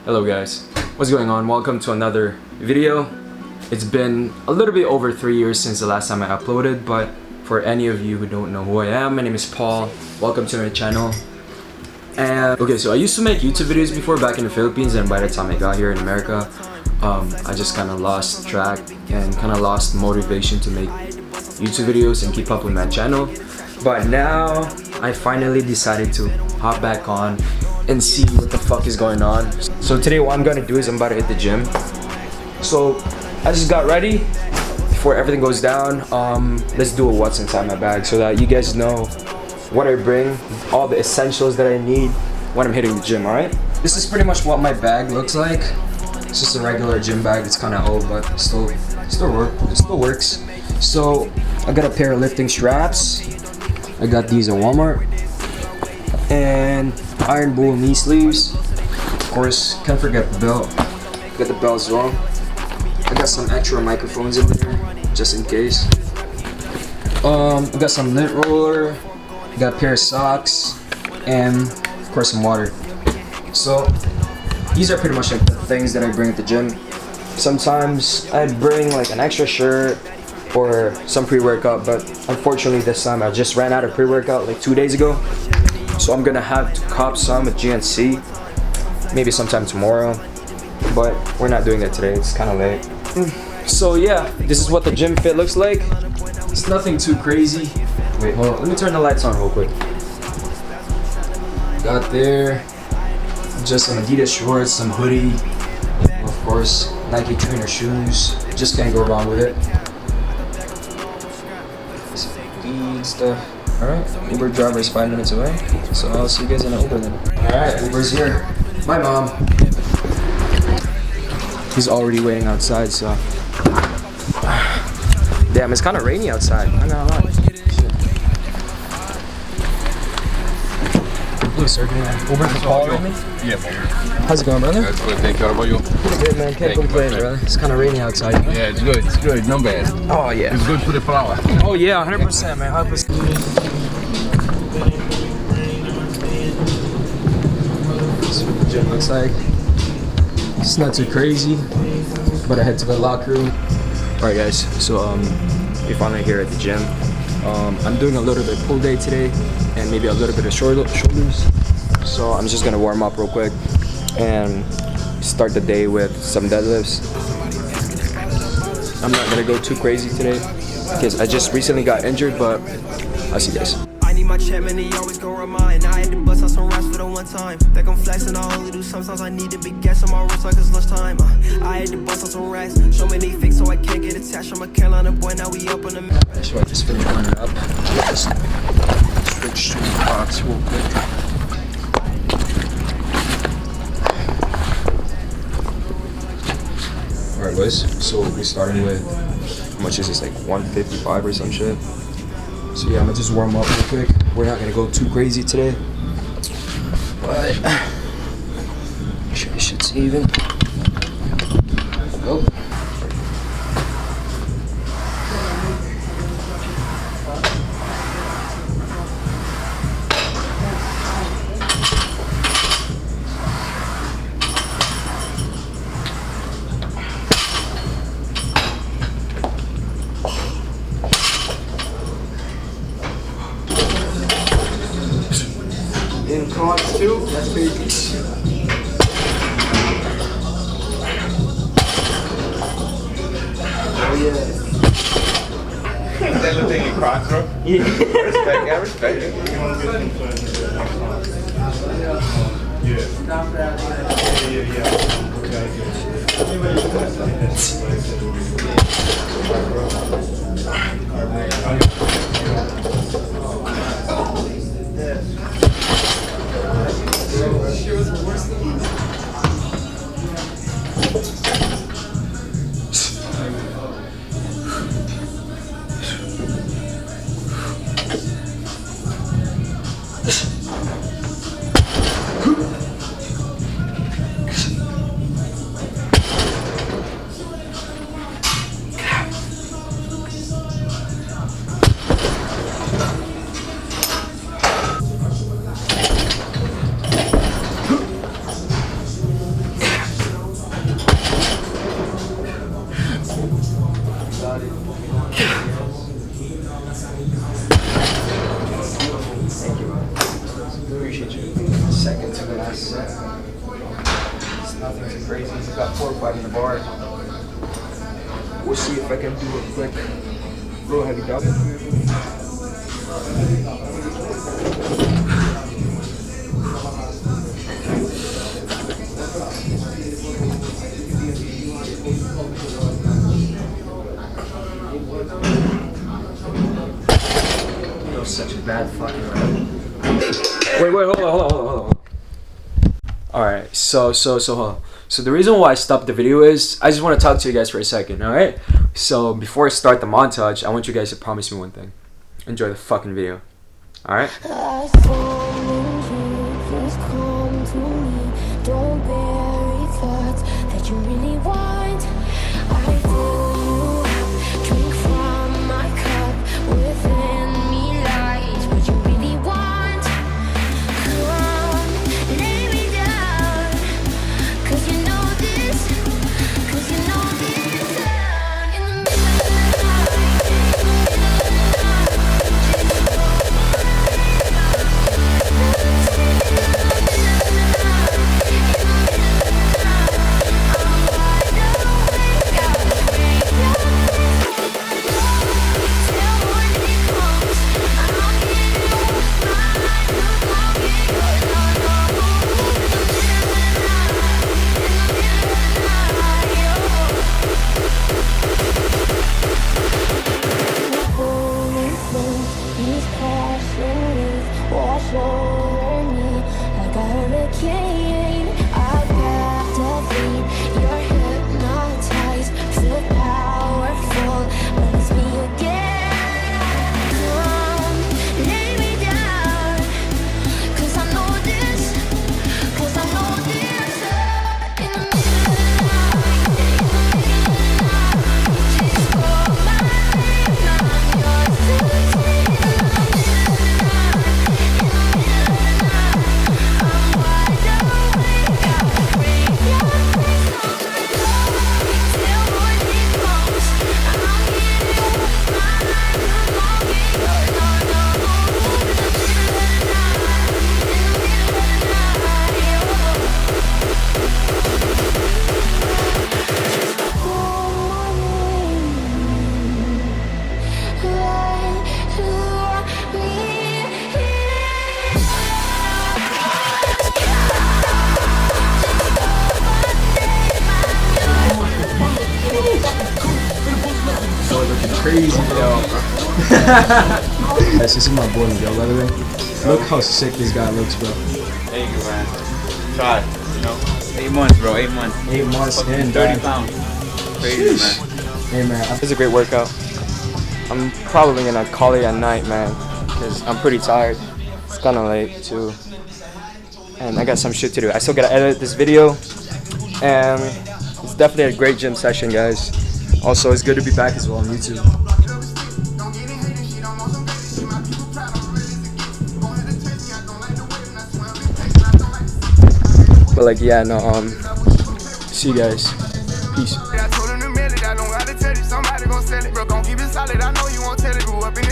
Hello guys, what's going on? Welcome to another video. It's been a little bit over 3 years since the last time I uploaded, but for any of you who don't know who I am, my name is Paul. Welcome to my channel. And okay, so I used to make YouTube videos before back in the Philippines, and by the time I got here in America, I just kind of lost track and kind of lost motivation to make YouTube videos and keep up with my channel. But now I finally decided to hop back on and see what the fuck is going on. So today what I'm gonna do is I'm about to hit the gym. So I just got ready. Before everything goes down, let's do a what's inside my bag so that you guys know what I bring, all the essentials that I need when I'm hitting the gym, alright? This is pretty much what my bag looks like. It's just a regular gym bag. It's kind of old, but it still works. So I got a pair of lifting straps. I got these at Walmart. And Iron Bull knee sleeves. Of course, can't forget the belt. Got the belt as well. I got some extra microphones in there, just in case. I got some lint roller. Got a pair of socks, and of course some water. So these are pretty much like the things that I bring at the gym. Sometimes I bring like an extra shirt or some pre-workout, but unfortunately this time I just ran out of pre-workout like 2 days ago. So I'm gonna have to cop some at GNC, maybe sometime tomorrow, but we're not doing that today, it's kind of late. So yeah, this is what the gym fit looks like. It's nothing too crazy. Wait, hold on, let me turn the lights on real quick. Got there, just some Adidas shorts, some hoodie, of course, Nike trainer shoes, just can't go wrong with it. Some feed stuff. Alright, Uber driver is 5 minutes away, so I'll see you guys in an Uber then. Alright, Uber's here. My mom. He's already waiting outside, so. Damn, it's kind of rainy outside, I'm not gonna lie. Blue sir, can I Uber for Paul right now? Yeah, Paul. How's it going, brother? That's good, thank you. How about you? Pretty good, man. Can't complain, brother. It's kind of rainy outside. You know? Yeah, it's good, not bad. Oh, yeah. It's good for the flower. Oh, yeah, 100%, man. 100%. That's what the gym looks like. It's not too crazy, but I head to the locker room. Alright, guys. So, we're finally here at the gym. I'm doing a little bit pull day today, and maybe a little bit of shoulders. So I'm just gonna warm up real quick and start the day with some deadlifts. I'm not gonna go too crazy today because I just recently got injured, but I'll see you guys. I need my check, man, they always gon' remind. I had to bust out some raps for the one time. Think I'm flexing, I only do sometimes. I need to be gas on my wrist like it's lunchtime. I had to bust out some racks. Show me they fake so I can't get attached. I'm a Carolina boy, now we up on the map. So I just finished warming up. Just switch to the box real quick. Alright boys, so we're starting with, how much is this, like 155 or some shit? So yeah, I'm gonna just warm up real quick. We're not gonna go too crazy today, but make sure this shit's even. Go. In class 2, that's baby. Oh yeah. That little thing in cross, bro? Yeah. I respect it. It's nothing too crazy. He's got 4 or 5 in the bar. We'll see if I can do a quick low heavy dub. That was such a bad fucking rap. Wait, hold on. Alright, so hold on. So the reason why I stopped the video is I just want to talk to you guys for a second, alright? So before I start the montage, I want you guys to promise me one thing. Enjoy the fucking video. Alright? Don't bury thoughts that you really want. I fill you up, drink from my cup. Within me lies what you really want. Come, lay me down, 'cause you know this, 'cause you know this. In the middle of wash over me like a hurricane. I captivate, you're hypnotized, feel powerful when it's me again. Come, lay me down, 'cause I know this, 'cause I know this. In the middle of just call my name, I'm yours to take. Crazy, yo. This is my boy Miguel, by the way. Look how sick this guy looks, bro. Thank you, man. Try, you know. 8 months, bro. 8 months. 8 months in, 30 pounds. Crazy, Sheesh. man. Hey, man. It's a great workout. I'm probably gonna call it at night, man, because I'm pretty tired. It's kind of late, too. And I got some shit to do. I still gotta edit this video. And it's definitely a great gym session, guys. Also, it's good to be back as well on YouTube. But like, yeah, no, see you guys. Peace. I told him to mail it, I don't gotta tell you, somebody gon' sell it. Bro, gon' keep it solid, I know you won't tell it. Grew up in